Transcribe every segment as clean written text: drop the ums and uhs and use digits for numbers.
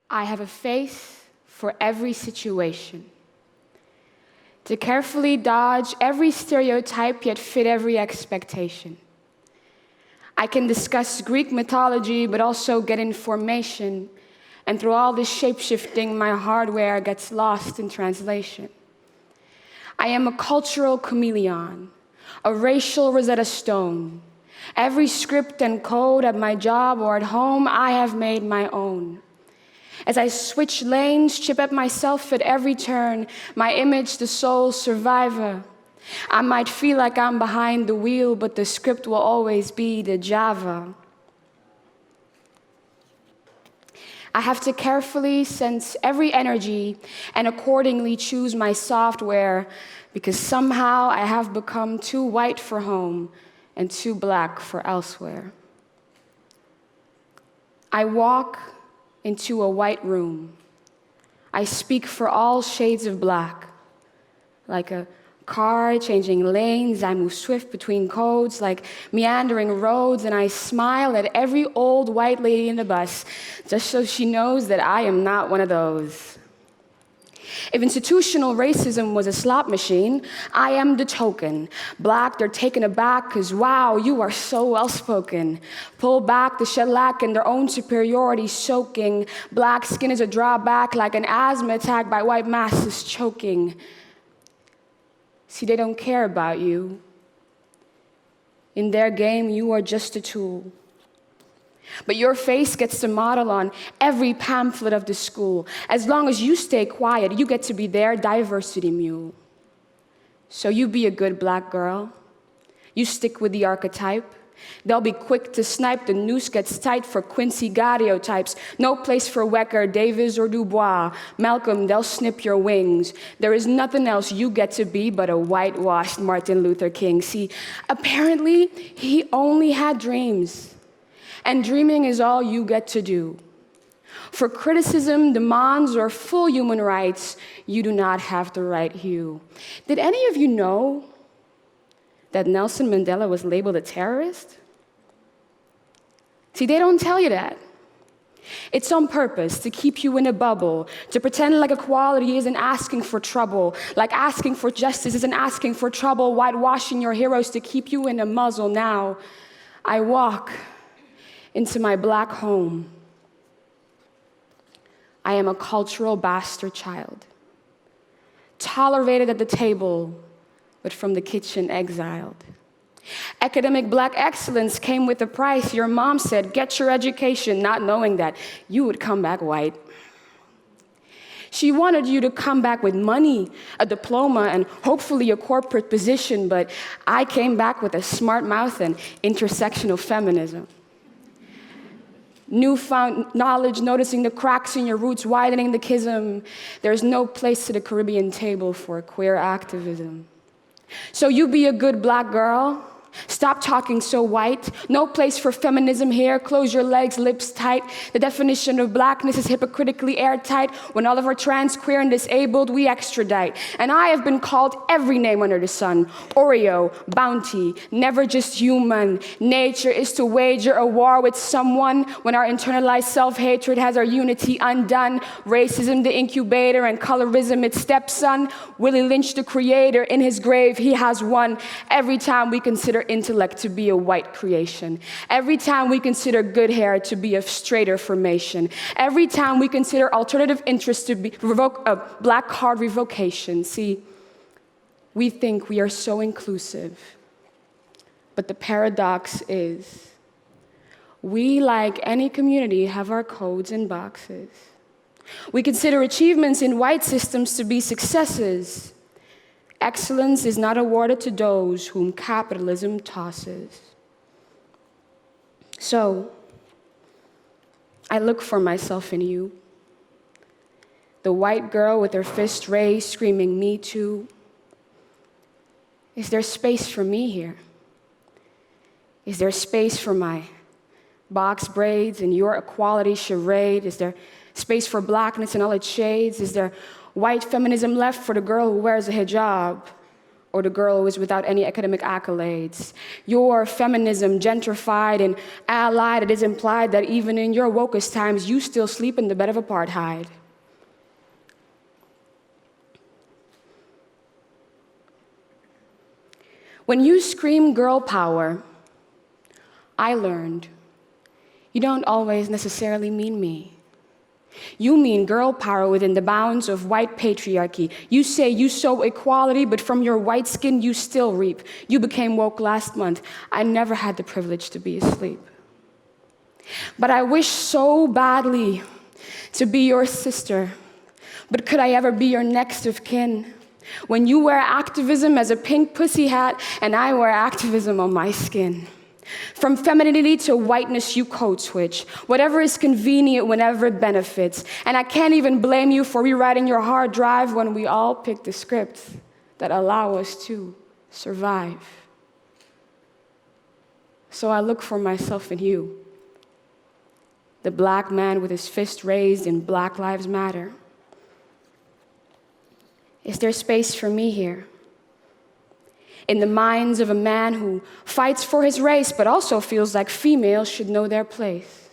I have a face for every situation, to carefully dodge every stereotype yet fit every expectation. I can discuss Greek mythology but also get information, and through all this shape-shifting, my hardware gets lost in translation. I am a cultural chameleon, a racial Rosetta Stone. Every script and code at my job or at home, I have made my own. As I switch lanes, chip at myself at every turn, my image, the sole survivor. I might feel like I'm behind the wheel, but the script will always be the Java. I have to carefully sense every energy and accordingly choose my software, because somehow I have become too white for home and too black for elsewhere. I walk into a white room. I speak for all shades of black. Like a car changing lanes, I move swift between codes, like meandering roads, and I smile at every old white lady in the bus, just so she knows that I am not one of those. If institutional racism was a slot machine, I am the token. Black, they're taken aback, because wow, you are so well-spoken. Pull back the shellac in their own superiority soaking. Black skin is a drawback, like an asthma attack by white masses choking. See, they don't care about you. In their game, you are just a tool. But your face gets to model on every pamphlet of the school. As long as you stay quiet, you get to be their diversity mule. So you be a good black girl. You stick with the archetype. They'll be quick to snipe. The noose gets tight for Quincy Gadio types. No place for Wecker, Davis, or Dubois. Malcolm, they'll snip your wings. There is nothing else you get to be but a whitewashed Martin Luther King. See, apparently, he only had dreams. And dreaming is all you get to do. For criticism, demands, or full human rights, you do not have the right hue. Did any of you know that Nelson Mandela was labeled a terrorist? See, they don't tell you that. It's on purpose, to keep you in a bubble, to pretend like equality isn't asking for trouble, like asking for justice isn't asking for trouble, whitewashing your heroes to keep you in a muzzle. Now, I walk into my black home. I am a cultural bastard child, tolerated at the table, but from the kitchen exiled. Academic black excellence came with a price. Your mom said, get your education, not knowing that you would come back white. She wanted you to come back with money, a diploma, and hopefully a corporate position, but I came back with a smart mouth and intersectional feminism. Newfound knowledge, noticing the cracks in your roots, widening the chasm. There's no place to the Caribbean table for queer activism. So you be a good black girl. Stop talking so white. No place for feminism here. Close your legs, lips tight. The definition of blackness is hypocritically airtight. When all of our trans, queer, and disabled, we extradite. And I have been called every name under the sun. Oreo, bounty, never just human. Nature is to wager a war with someone when our internalized self-hatred has our unity undone. Racism, the incubator, and colorism, its stepson. Willie Lynch, the creator, in his grave, he has won. Every time we consider intellect to be a white creation. Every time we consider good hair to be of straighter formation. Every time we consider alternative interests to be black card revocation. See, we think we are so inclusive. But the paradox is, we, like any community, have our codes and boxes. We consider achievements in white systems to be successes. Excellence is not awarded to those whom capitalism tosses. So, I look for myself in you. The white girl with her fist raised, screaming, "Me too." Is there space for me here? Is there space for my box braids and your equality charade? Is there space for blackness in all its shades? Is there white feminism left for the girl who wears a hijab? or the girl who is without any academic accolades. Your feminism, gentrified and allied, it is implied that even in your wokest times, you still sleep in the bed of apartheid. When you scream girl power, I learned you don't always necessarily mean me. You mean girl power within the bounds of white patriarchy. You say you sow equality, but from your white skin you still reap. You became woke last month. I never had the privilege to be asleep. But I wish so badly to be your sister. But could I ever be your next of kin? When you wear activism as a pink pussy hat, and I wear activism on my skin. From femininity to whiteness, you code switch. Whatever is convenient whenever it benefits. And I can't even blame you for rewriting your hard drive when we all pick the scripts that allow us to survive. So I look for myself in you, the black man with his fist raised in Black Lives Matter. Is there space for me here? In the minds of a man who fights for his race, but also feels like females should know their place.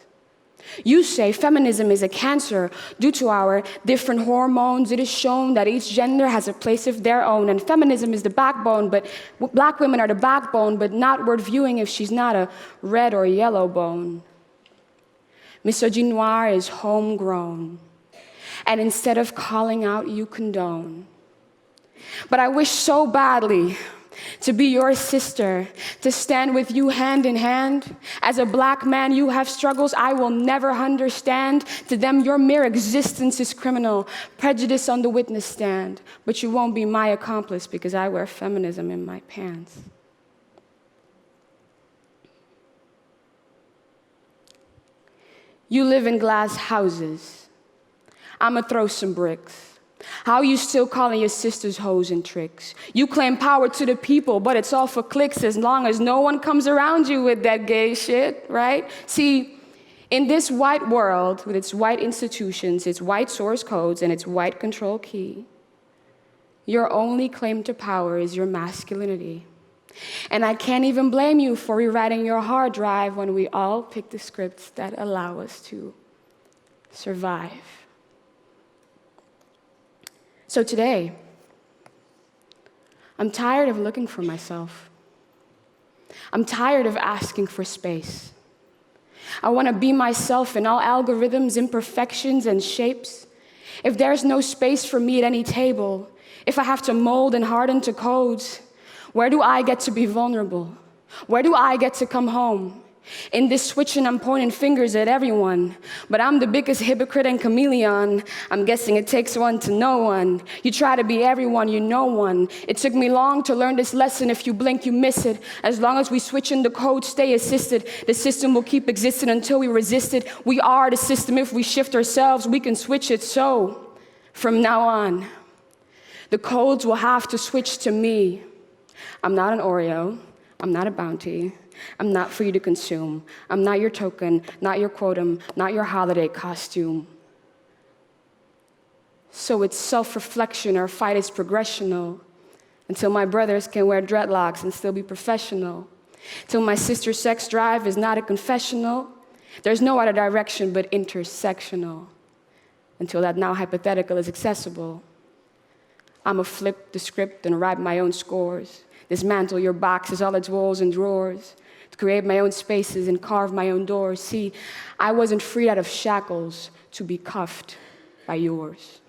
You say feminism is a cancer due to our different hormones. It is shown that each gender has a place of their own, and feminism is the backbone, but black women are the backbone, but not worth viewing if she's not a red or yellow bone. Misogynoir is homegrown, and instead of calling out, you condone. But I wish so badly to be your sister, to stand with you hand in hand. As a black man, you have struggles I will never understand. To them, your mere existence is criminal, prejudice on the witness stand. But you won't be my accomplice because I wear feminism in my pants. You live in glass houses. I'ma throw some bricks. How you still calling your sisters hoes and tricks? You claim power to the people, but it's all for clicks as long as no one comes around you with that gay shit, right? See, in this white world, with its white institutions, its white source codes, and its white control key, your only claim to power is your masculinity. And I can't even blame you for rewriting your hard drive when we all pick the scripts that allow us to survive. So today, I'm tired of looking for myself. I'm tired of asking for space. I want to be myself in all algorithms, imperfections, and shapes. If there's no space for me at any table, if I have to mold and harden to codes, where do I get to be vulnerable? Where do I get to come home? In this switching, I'm pointing fingers at everyone, but I'm the biggest hypocrite and chameleon. I'm guessing it takes one to know one. You try to be everyone, you know one. It took me long to learn this lesson. If you blink, you miss it. As long as we switch in the code, stay assisted. The system will keep existing until we resist it. We are the system. If we shift ourselves, we can switch it. So, from now on, the codes will have to switch to me. I'm not an Oreo. I'm not a bounty. I'm not for you to consume. I'm not your token, not your quotum, not your holiday costume. So it's self-reflection, our fight is progressional. Until my brothers can wear dreadlocks and still be professional. Till my sister's sex drive is not a confessional. There's no other direction but intersectional. Until that now hypothetical is accessible. I'ma flip the script and write my own scores. Dismantle your boxes, all its walls and drawers. To create my own spaces and carve my own doors. See, I wasn't freed out of shackles to be cuffed by yours.